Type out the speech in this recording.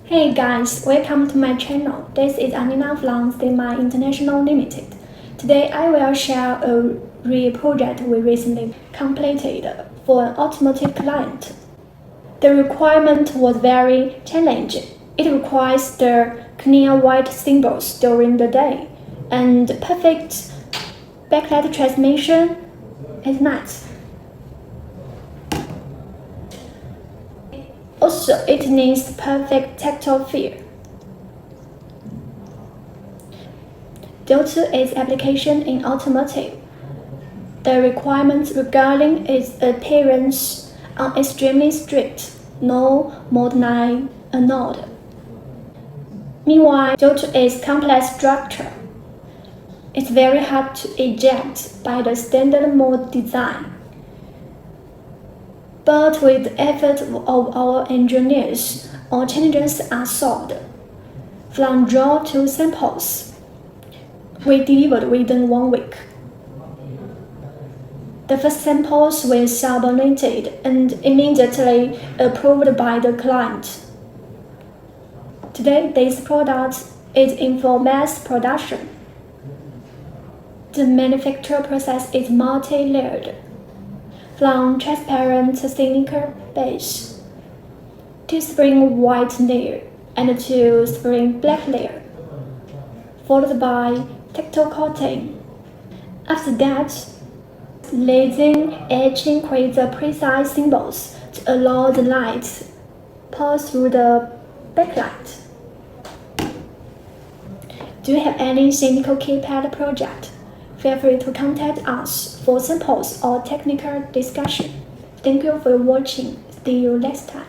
Hey guys, welcome to my channel. This is Anina from Silicone International Limited. Today I will share a real project we recently completed for an automotive client. The requirement was very challenging. It requires the clear white symbols during the day and perfect backlit transmission at night. Also, it needs perfect tactile feel. Due to its application in automotive, the requirements regarding its appearance are extremely strict, no more than a node. Meanwhile, due to its complex structure, it's very hard to eject by the standard mold design. But with the effort of our engineers, all challenges are solved. From draw to samples, we delivered within 1 week. The first samples were submitted and immediately approved by the client. Today, this product is in full mass production. The manufacture process is multi-layered, from transparent silicone base to spring white layer and to spring black layer, followed by tactile coating. After that, lasing etching creates precise symbols to allow the light pass through the backlight. Do you have any Silicone Keypad project? Feel free to contact us for samples or technical discussion. Thank you for watching. See you next time.